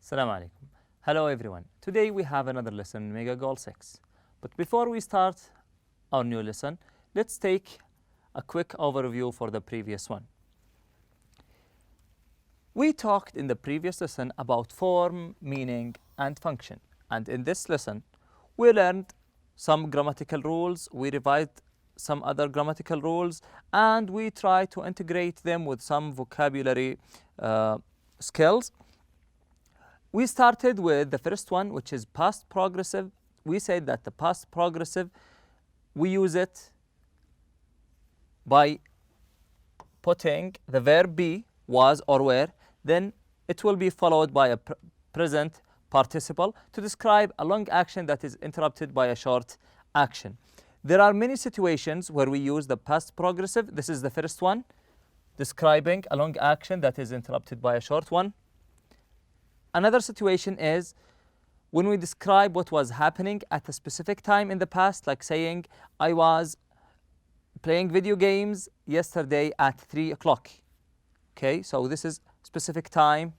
Assalamu alaikum. Hello everyone. Today we have another lesson, Mega Goal 6. But before we start our new lesson, let's take a quick overview for the previous one. We talked in the previous lesson about form, meaning, and function. And in this lesson, we learned some grammatical rules, we revised some other grammatical rules, and we tried to integrate them with some vocabulary skills. We started with the first one, which is past progressive. We said that the past progressive, we use it by putting the verb be, was or were, then it will be followed by a present participle to describe a long action that is interrupted by a short action. There are many situations where we use the past progressive. This is the first one, describing a long action that is interrupted by a short one. Another situation is when we describe what was happening at a specific time in the past, like saying, I was playing video games yesterday at 3 o'clock. Okay, so this is specific time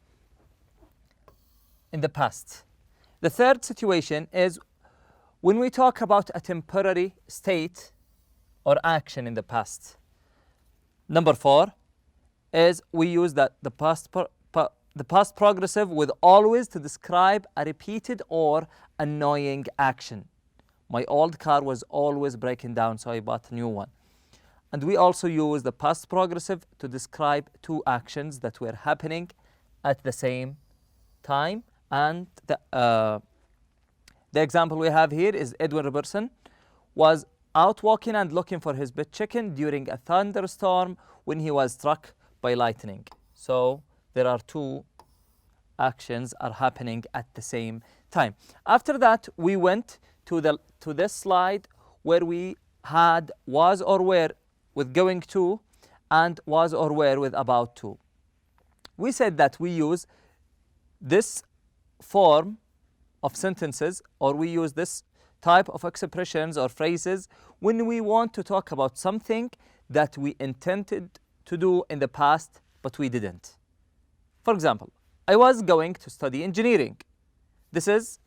in the past. The third situation is when we talk about a temporary state or action in the past. Number 4 is we use the past progressive with always to describe a repeated or annoying action. My old car was always breaking down, so I bought a new one. And we also use the past progressive to describe two actions that were happening at the same time. And the example we have here is Edwin Robertson was out walking and looking for his pet chicken during a thunderstorm when he was struck by lightning. So there are two actions are happening at the same time. After that, we went to this slide where we had was or were with going to and was or were with about to. We said that we use this form of sentences, or we use this type of expressions or phrases when we want to talk about something that we intended to do in the past but we didn't. For example, I was going to study engineering. This is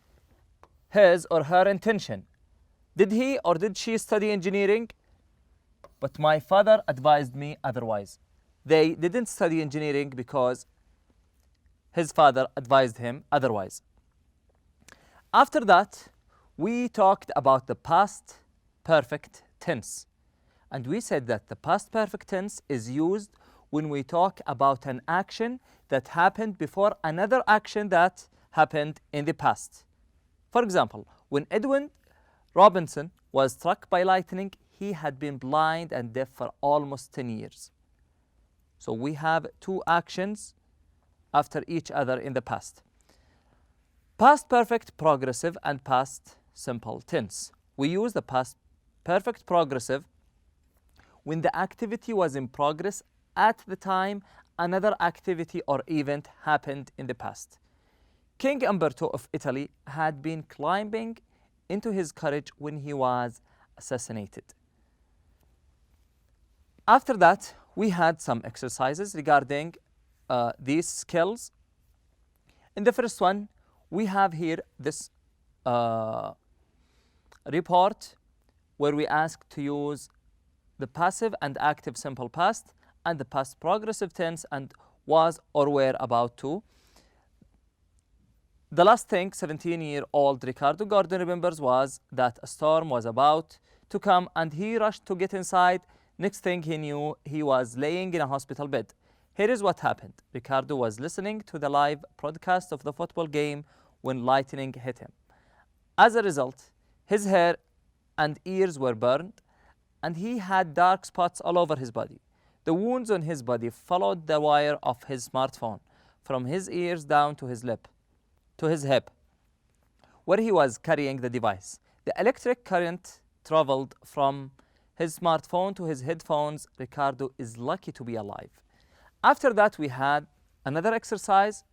his or her intention. Did he or did she study engineering? But my father advised me otherwise. They didn't study engineering because his father advised him otherwise. After that, we talked about the past perfect tense. And we said that the past perfect tense is used when we talk about an action that happened before another action that happened in the past. For example, when Edwin Robinson was struck by lightning, he had been blind and deaf for almost 10 years. So we have two actions after each other in the past. Past perfect progressive and past simple tense. We use the past perfect progressive when the activity was in progress at the time another activity or event happened in the past. King Umberto of Italy had been climbing into his carriage when he was assassinated. After that, we had some exercises regarding these skills. In the first one, we have here this report where we ask to use the passive and active simple past and the past progressive tense and was or were about to. The last thing 17-year-old Ricardo Gordon remembers was that a storm was about to come and he rushed to get inside. Next thing he knew, he was laying in a hospital bed. Here is what happened. Ricardo was listening to the live broadcast of the football game when lightning hit him. As a result, his hair and ears were burned and he had dark spots all over his body. The wounds on his body followed the wire of his smartphone from his ears down to his hip, where he was carrying the device. The electric current traveled from his smartphone to his headphones. Ricardo is lucky to be alive. After that, we had another exercise.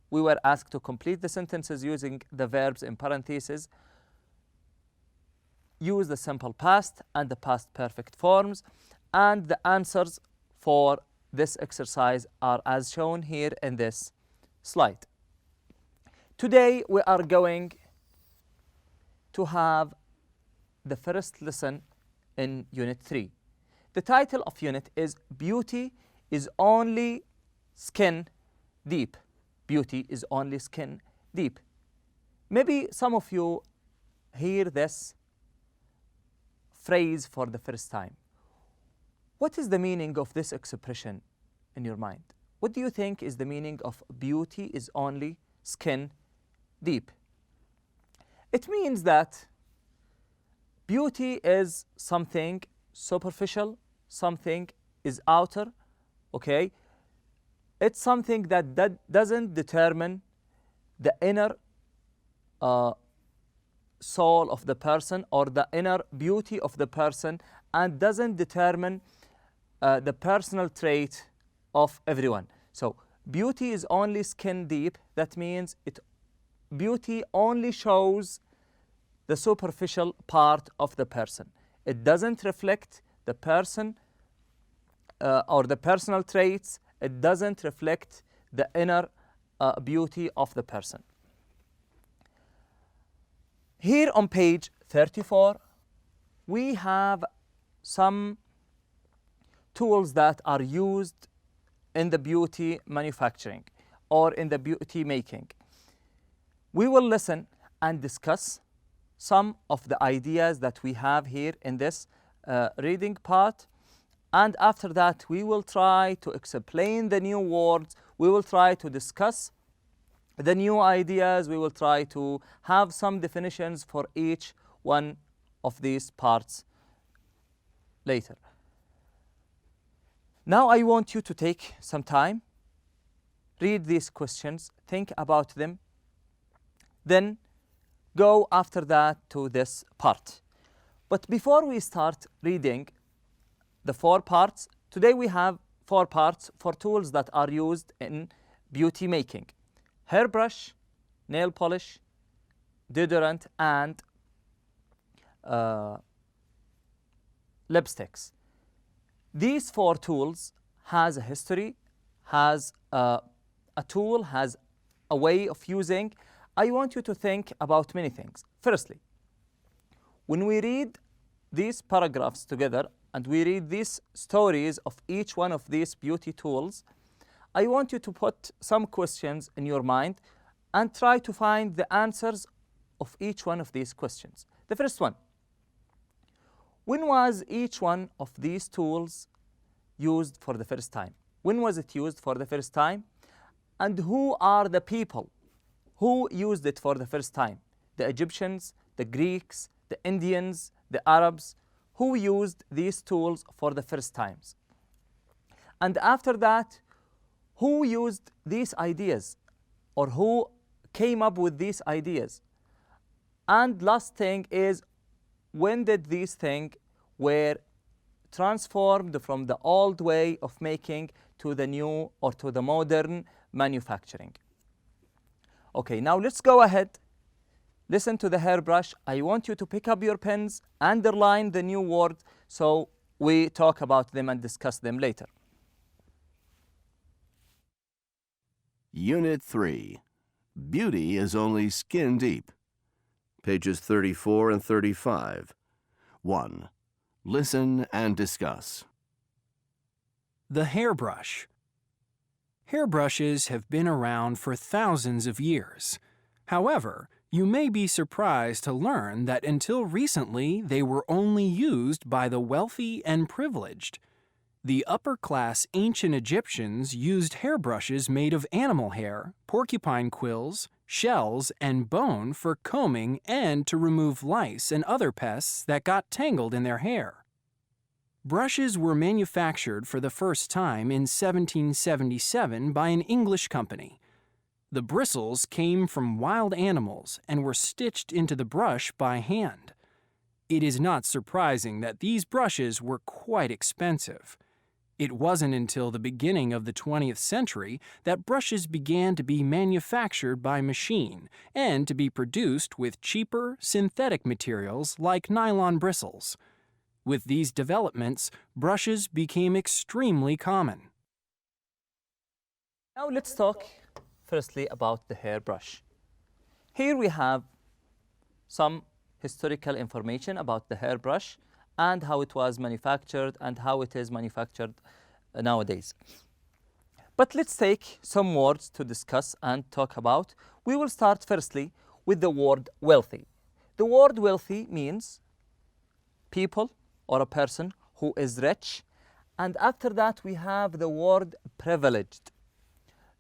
We were asked to complete the sentences using the verbs in parentheses, use the simple past and the past perfect forms, and the answers for this exercise are as shown here in this slide. Today we are going to have the first lesson in Unit 3. The title of unit is Beauty is Only Skin Deep. Beauty is only skin deep. Maybe some of you hear this phrase for the first time. What is the meaning of this expression in your mind? What do you think is the meaning of beauty is only skin deep? It means that beauty is something superficial, something is outer, okay? It's something that doesn't determine the inner soul of the person or the inner beauty of the person, and doesn't determine the personal trait of everyone. So beauty is only skin deep. That means beauty only shows the superficial part of the person. It doesn't reflect the person or the personal traits. It doesn't reflect the inner beauty of the person. Here on page 34, we have some tools that are used in the beauty manufacturing or in the beauty making. We will listen and discuss some of the ideas that we have here in this reading part. And after that, we will try to explain the new words. We will try to discuss the new ideas. We will try to have some definitions for each one of these parts later. Now I want you to take some time, read these questions, think about them, then go after that to this part. But before we start reading the 4 parts, today we have 4 parts for tools that are used in beauty making: hairbrush, nail polish, deodorant, and lipsticks. These 4 tools has a history, has a tool, has a way of using. I want you to think about many things. Firstly, when we read these paragraphs together and we read these stories of each one of these beauty tools, I want you to put some questions in your mind and try to find the answers of each one of these questions. The first one: when was each one of these tools used for the first time? When was it used for the first time? And who are the people who used it for the first time? The Egyptians, the Greeks, the Indians, the Arabs, who used these tools for the first times? And after that, who used these ideas or who came up with these ideas? And last thing is, when did these things were transformed from the old way of making to the new or to the modern manufacturing? Okay, now let's go ahead. Listen to the hairbrush. I want you to pick up your pens, underline the new word, so we talk about them and discuss them later. Unit 3. Beauty is only skin deep. Pages 34 and 35. 1. Listen and discuss. The hairbrush. Hairbrushes have been around for thousands of years. However, you may be surprised to learn that until recently they were only used by the wealthy and privileged. The upper-class ancient Egyptians used hairbrushes made of animal hair, porcupine quills, shells, and bone for combing and to remove lice and other pests that got tangled in their hair. Brushes were manufactured for the first time in 1777 by an English company. The bristles came from wild animals and were stitched into the brush by hand. It is not surprising that these brushes were quite expensive. It wasn't until the beginning of the 20th century that brushes began to be manufactured by machine and to be produced with cheaper, synthetic materials like nylon bristles. With these developments, brushes became extremely common. Now let's talk firstly about the hairbrush. Here we have some historical information about the hairbrush and how it was manufactured and how it is manufactured nowadays. But let's take some words to discuss and talk about. We will start firstly with the word wealthy. The word wealthy means people or a person who is rich, and after that we have the word privileged.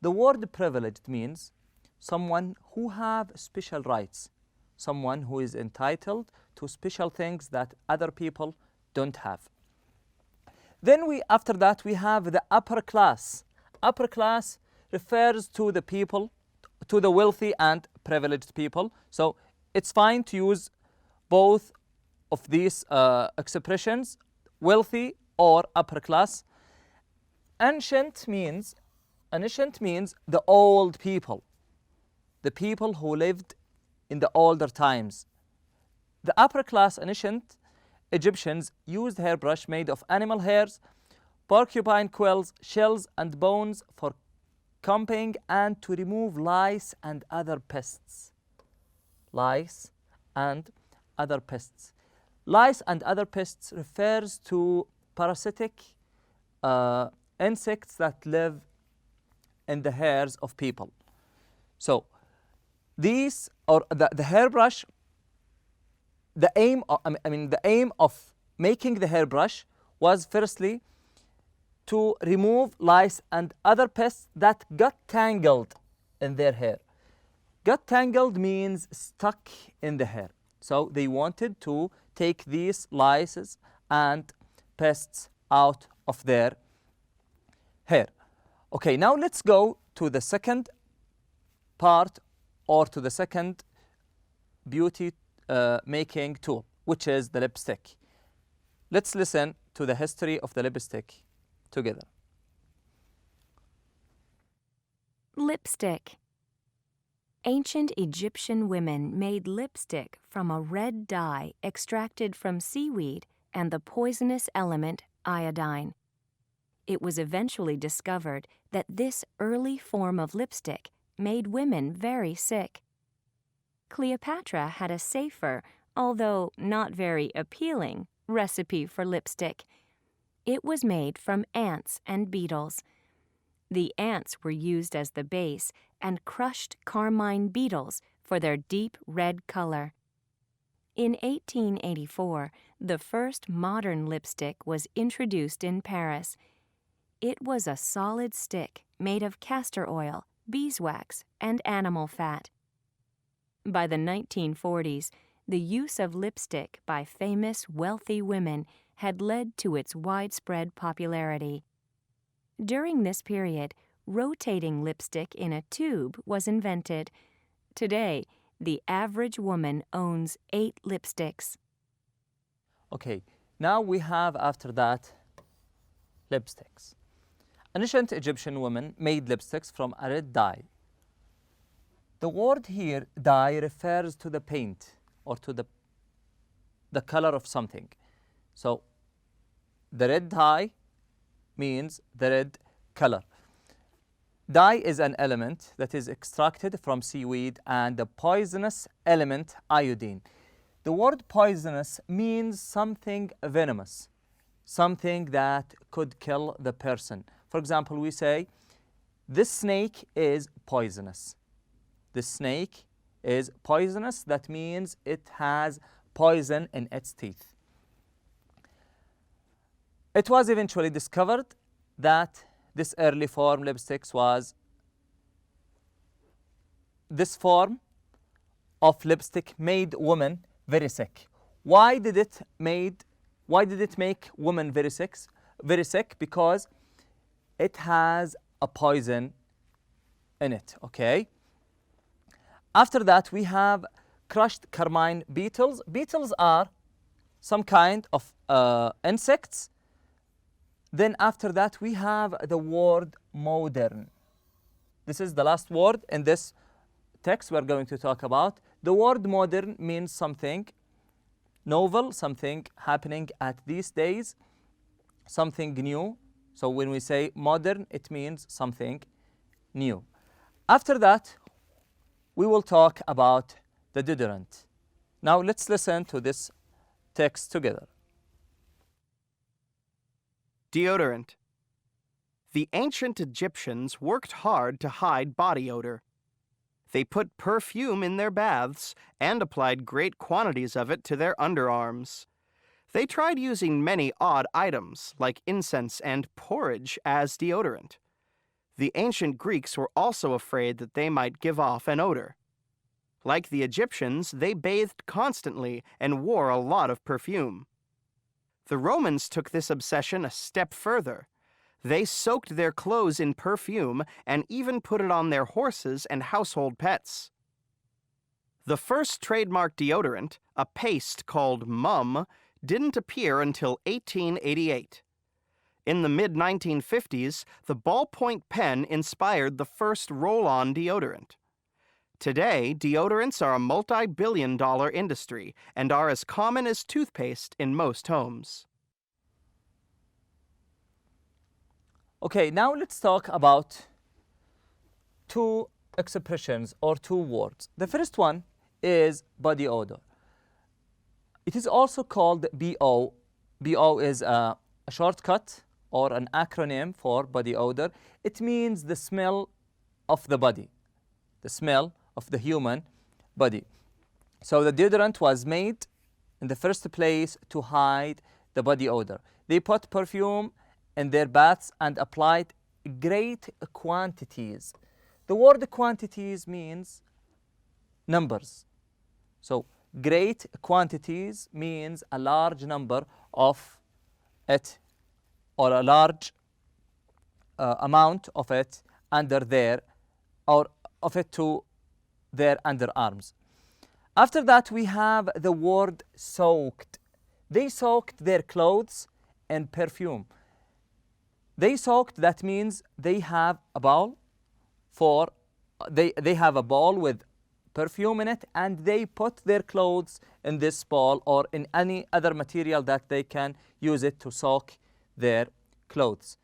The word privileged means someone who have special rights, someone who is entitled to special things that other people don't have. Then after that we have the upper class. Upper class refers to the people, to the wealthy and privileged people. So it's fine to use both of these expressions, wealthy or upper class. Ancient means the old people, the people who lived in the older times. The upper class ancient Egyptians used hairbrush made of animal hairs, porcupine quills, shells and bones for combing and to remove lice and other pests. Lice and other pests. Lice and other pests refers to parasitic insects that live in the hairs of people. So these, or the hairbrush, the aim of making the hairbrush was firstly to remove lice and other pests that got tangled in their hair. Got tangled means stuck in the hair. So they wanted to take these lice and pests out of their hair. Okay, now let's go to the second part, or to the second beauty making tool, which is the lipstick. Let's listen to the history of the lipstick together. Lipstick. Ancient Egyptian women made lipstick from a red dye extracted from seaweed and the poisonous element iodine. It was eventually discovered that this early form of lipstick made women very sick. Cleopatra had a safer, although not very appealing, recipe for lipstick. It was made from ants and beetles. The ants were used as the base and crushed carmine beetles for their deep red color. In 1884, the first modern lipstick was introduced in Paris. It was a solid stick made of castor oil, beeswax, and animal fat. By the 1940s, the use of lipstick by famous wealthy women had led to its widespread popularity. During this period, rotating lipstick in a tube was invented. Today, the average woman owns 8 lipsticks. Okay, now we have after that lipsticks. Ancient Egyptian women made lipsticks from a red dye. The word here, dye, refers to the paint or to the color of something. So the red dye means the red color. Dye is an element that is extracted from seaweed and the poisonous element iodine. The word poisonous means something venomous, something that could kill the person. For example, we say, this snake is poisonous. This snake is poisonous. That means it has poison in its teeth. It was eventually discovered that this early form lipsticks was, this form of lipstick made women very sick. Why did it make women very sick? Very sick because it has a poison in it, okay? After that, we have crushed carmine beetles. Beetles are some kind of insects. Then after that, we have the word modern. This is the last word in this text we're going to talk about. The word modern means something novel, something happening at these days, something new. So when we say modern, it means something new. After that, we will talk about the deodorant. Now let's listen to this text together. Deodorant. The ancient Egyptians worked hard to hide body odor. They put perfume in their baths and applied great quantities of it to their underarms. They tried using many odd items, like incense and porridge, as deodorant. The ancient Greeks were also afraid that they might give off an odor. Like the Egyptians, they bathed constantly and wore a lot of perfume. The Romans took this obsession a step further. They soaked their clothes in perfume and even put it on their horses and household pets. The first trademark deodorant, a paste called Mum, didn't appear until 1888. In the mid-1950s, the ballpoint pen inspired the first roll-on deodorant. Today, deodorants are a multi-billion-dollar industry and are as common as toothpaste in most homes. Okay, now let's talk about two expressions or two words. The first one is body odor. It is also called BO. BO is a shortcut or an acronym for body odor. It means the smell of the body, the smell of the human body. So the deodorant was made in the first place to hide the body odor. They put perfume in their baths and applied great quantities. The word quantities means numbers. So great quantities means a large number of it, or a large amount of it under there, or of it to their underarms. After that, we have the word soaked. They soaked their clothes in perfume. They soaked, that means they have a bowl they have a bowl with perfume in it, and they put their clothes in this bowl or in any other material that they can use it to soak their clothes.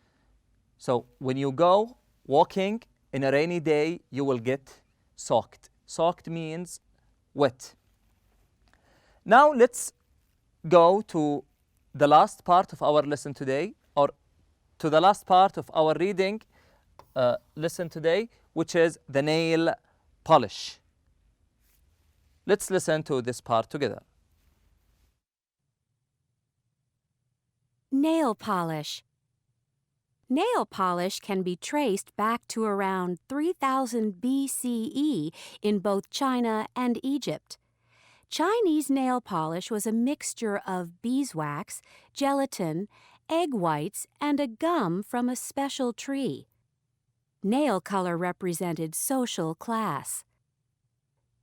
So when you go walking in a rainy day, you will get soaked. Soaked means wet. Now let's go to the last part of our lesson today, or to the last part of our reading lesson today, which is the nail polish. Let's listen to this part together. Nail polish. Nail polish can be traced back to around 3000 BCE in both China and Egypt. Chinese nail polish was a mixture of beeswax, gelatin, egg whites, and a gum from a special tree. Nail color represented social class.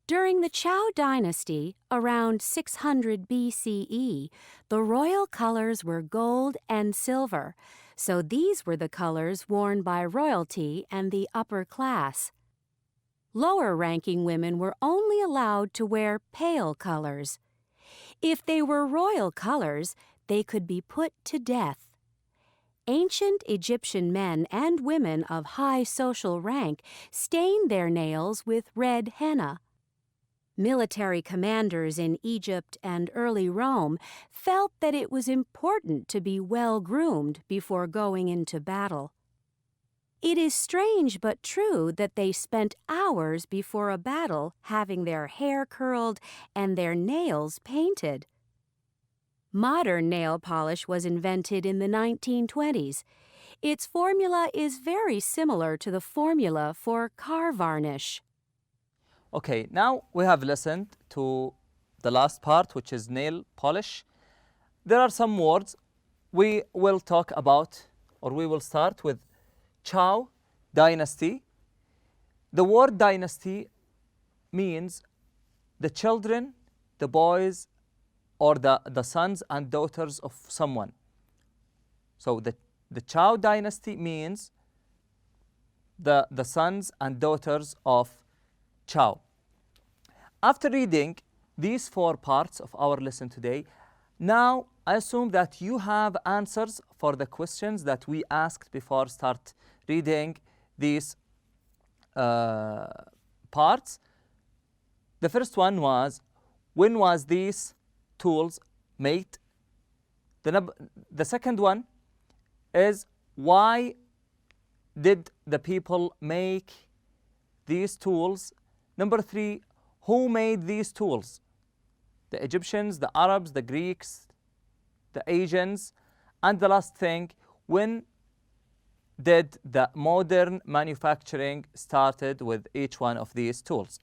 During the Zhou dynasty, around 600 BCE, the royal colors were gold and silver, so these were the colors worn by royalty and the upper class. Lower-ranking women were only allowed to wear pale colors. If they were royal colors, they could be put to death. Ancient Egyptian men and women of high social rank stained their nails with red henna. Military commanders in Egypt and early Rome felt that it was important to be well-groomed before going into battle. It is strange but true that they spent hours before a battle having their hair curled and their nails painted. Modern nail polish was invented in the 1920s. Its formula is very similar to the formula for car varnish. Okay, now we have listened to the last part, which is nail polish. There are some words we will talk about, or we will start with Zhou dynasty. The word dynasty means the children, the boys, or the sons and daughters of someone. So the Zhou dynasty means the sons and daughters of Zhou. After reading these four parts of our lesson today, now I assume that you have answers for the questions that we asked before start reading these parts. The first one was, when was these tools made? The second one is, why did the people make these tools? Number 3, who made these tools? The Egyptians, the Arabs, the Greeks, the Asians. And the last thing, when did the modern manufacturing started with each one of these tools?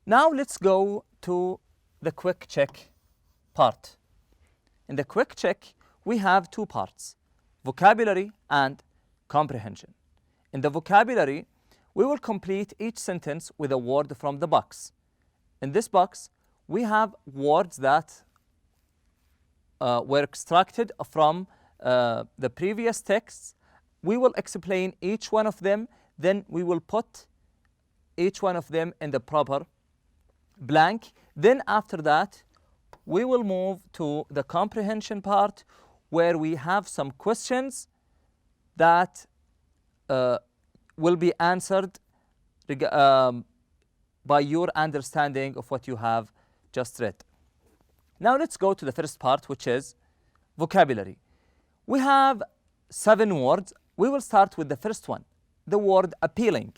Now let's go to the quick check part. In the quick check, we have 2 parts, vocabulary and comprehension. In the vocabulary, we will complete each sentence with a word from the box. In this box, we have words that were extracted from the previous texts. We will explain each one of them, then we will put each one of them in the proper blank. Then after that, we will move to the comprehension part, where we have some questions that will be answered by your understanding of what you have just read. Now let's go to the first part, which is vocabulary. We have 7 words. We will start with the first one, the word appealing.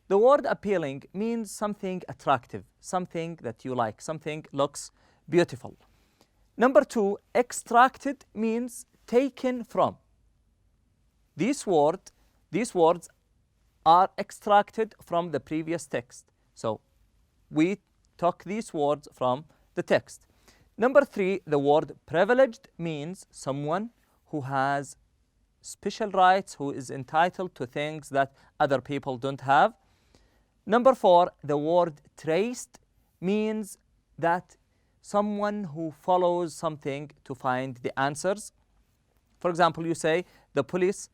The word appealing means something attractive, something that you like, something looks beautiful. Number 2, extracted means taken from. These words are extracted from the previous text. So we took these words from the text. Number 3, the word privileged means someone who has special rights, who is entitled to things that other people don't have. Number 4, the word traced means that someone who follows something to find the answers. For example, you say the police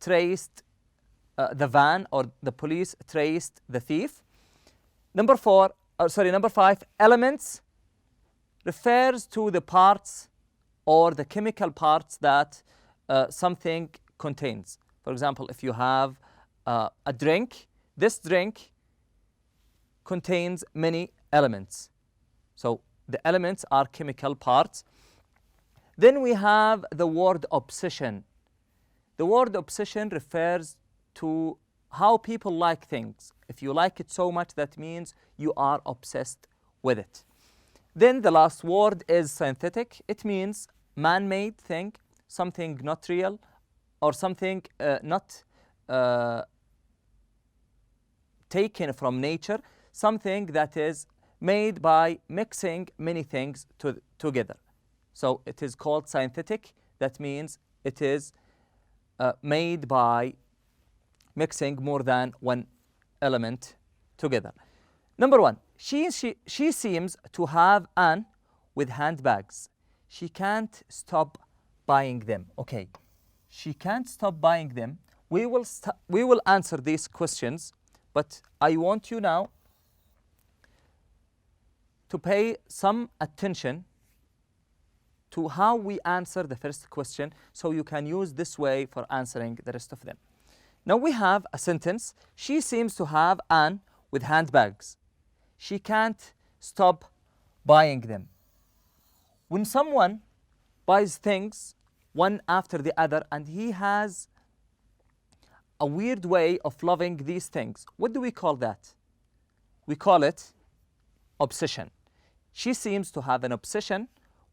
traced the van, or the police traced the thief. Number 5, elements refers to the parts or the chemical parts that something contains. For example, if you have a drink, this drink contains many elements. So the elements are chemical parts. Then we have the word obsession. The word obsession refers to how people like things. If you like it so much, that means you are obsessed with it. Then the last word is synthetic. It means man-made thing, something not real, or something not taken from nature, something that is made by mixing many things together. So it is called synthetic. That means it is made by mixing more than one element together. Number 1, she seems to have an with handbags. She can't stop buying them. Okay, she can't stop buying them. We will answer these questions, but I want you now to pay some attention to how we answer the first question, so you can use this way for answering the rest of them. Now we have a sentence. She seems to have an with handbags. She can't stop buying them. When someone buys things one after the other and he has a weird way of loving these things, what do we call that? We call it obsession. She seems to have an obsession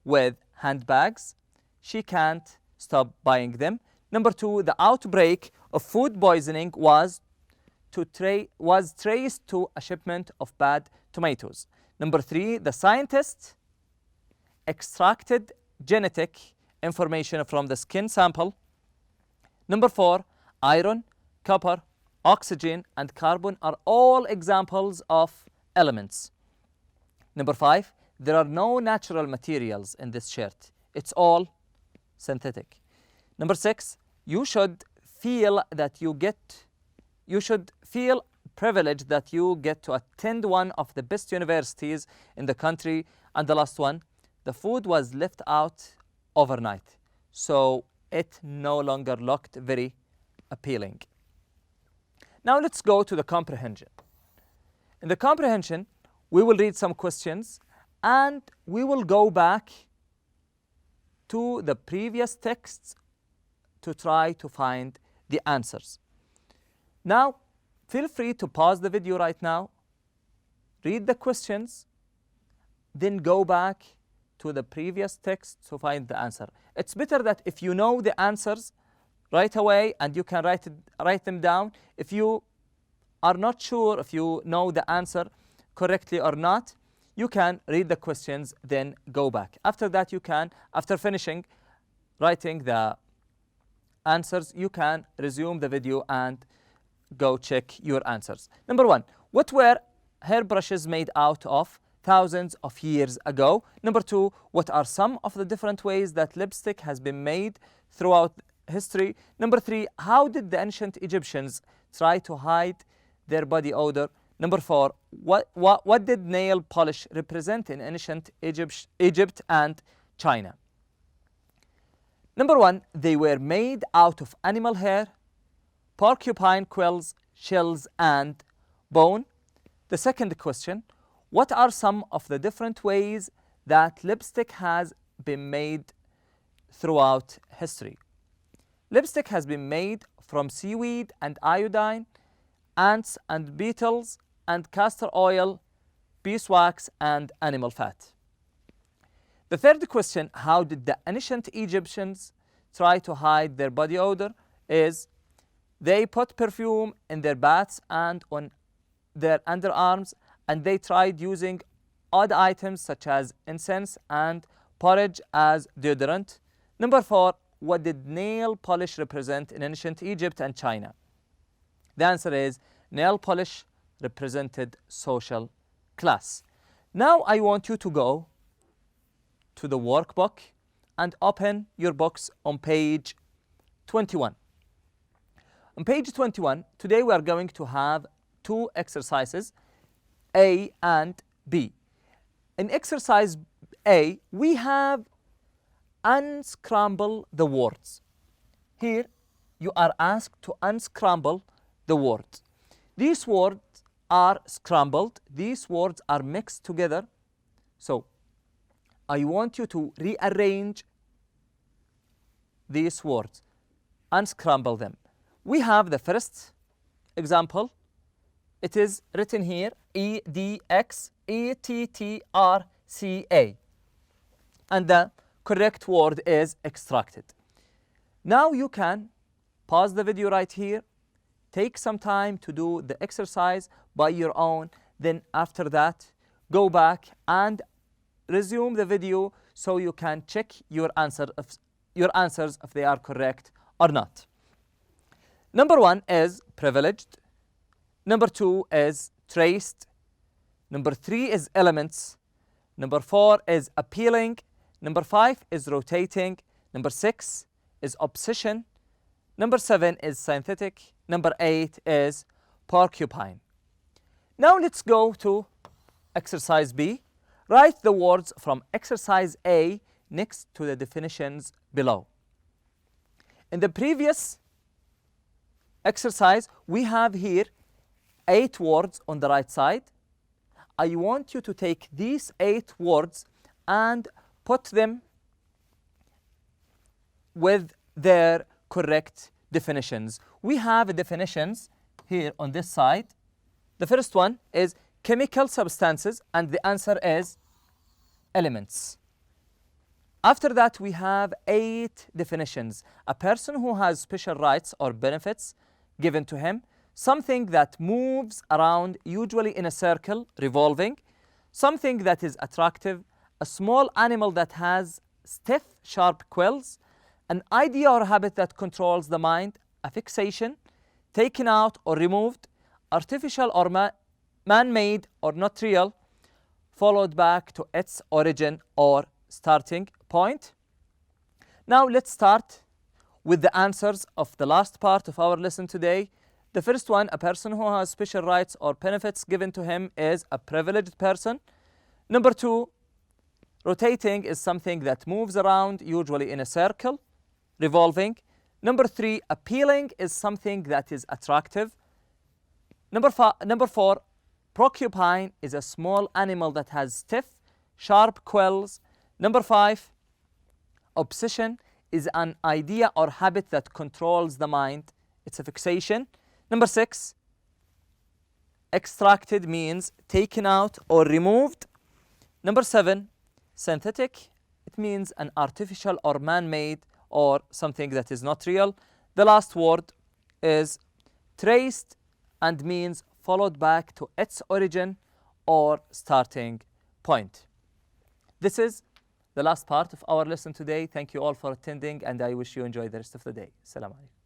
with handbags. She can't stop buying them. Number 2, the outbreak of food poisoning was traced to a shipment of bad tomatoes. Number 3, the scientist extracted genetic information from the skin sample. Number 4, iron, copper, oxygen, and carbon are all examples of elements. Number 5, there are no natural materials in this shirt. It's all synthetic. Number 6, you should feel privileged that you get to attend one of the best universities in the country. And the last one, the food was left out overnight, so it no longer looked very appealing. Now let's go to the comprehension. In the comprehension, we will read some questions and we will go back to the previous texts to try to find the answers. Now, feel free to pause the video right now, read the questions, then go back to the previous text to find the answer. It's better that if you know the answers right away and you can write them down. If you are not sure if you know the answer correctly or not, you can read the questions, then go back. After that, you can, after finishing writing the answers, you can resume the video and go check your answers. Number one, what were hairbrushes made out of thousands of years ago? Number two, what are some of the different ways that lipstick has been made throughout history? Number three, how did the ancient Egyptians try to hide their body odor? Number four, what did nail polish represent in ancient Egypt and China? Number one, they were made out of animal hair, porcupine quills, shells, and bone. The second question, what are some of the different ways that lipstick has been made throughout history? Lipstick has been made from seaweed and iodine, ants and beetles, and castor oil, beeswax, and animal fat. The third question, how did the ancient Egyptians try to hide their body odor? Is they put perfume in their baths and on their underarms, and they tried using odd items such as incense and porridge as deodorant. Number four, what did nail polish represent in ancient Egypt and China? The answer is nail polish represented social class. Now I want you to go to the workbook and open your books on page 21. On page 21, today we are going to have two exercises, A and B. In exercise A, we have unscramble the words. Here, you are asked to unscramble the words. These words are scrambled. These words are mixed together. So, I want you to rearrange these words, unscramble them. We have the first example. It is written here, EDXETTRCA. And the correct word is extracted. Now you can pause the video right here, take some time to do the exercise by your own, then after that, go back and resume the video so you can check your answers if they are correct or not. Number one is privileged. Number two is traced. Number three is elements. Number four is appealing. Number five is rotating. Number six is obsession. Number seven is synthetic. Number eight is porcupine. Now let's go to exercise B. Write the words from exercise A next to the definitions below. In the previous exercise, we have here 8 words on the right side. I want you to take these 8 words and put them with their correct definitions. We have definitions here on this side. The first one is chemical substances, and the answer is elements. After that, we have 8 definitions. A person who has special rights or benefits given to him, something that moves around, usually in a circle, revolving, something that is attractive, a small animal that has stiff, sharp quills, an idea or habit that controls the mind, a fixation, taken out or removed, artificial or man-made or not real, followed back to its origin or starting point. Now let's start with the answers of the last part of our lesson today. The first one, a person who has special rights or benefits given to him, is a privileged person. Number two, rotating is something that moves around, usually in a circle, revolving. Number three, appealing is something that is attractive. Number four, Porcupine is a small animal that has stiff, sharp quills. Number 5, obsession is an idea or habit that controls the mind. It's a fixation. Number 6, extracted means taken out or removed. Number 7, synthetic. It means an artificial or man-made or something that is not real. The last word is traced and means followed back to its origin or starting point. This is the last part of our lesson today. Thank you all for attending, and I wish you enjoy the rest of the day. Assalamu alaikum.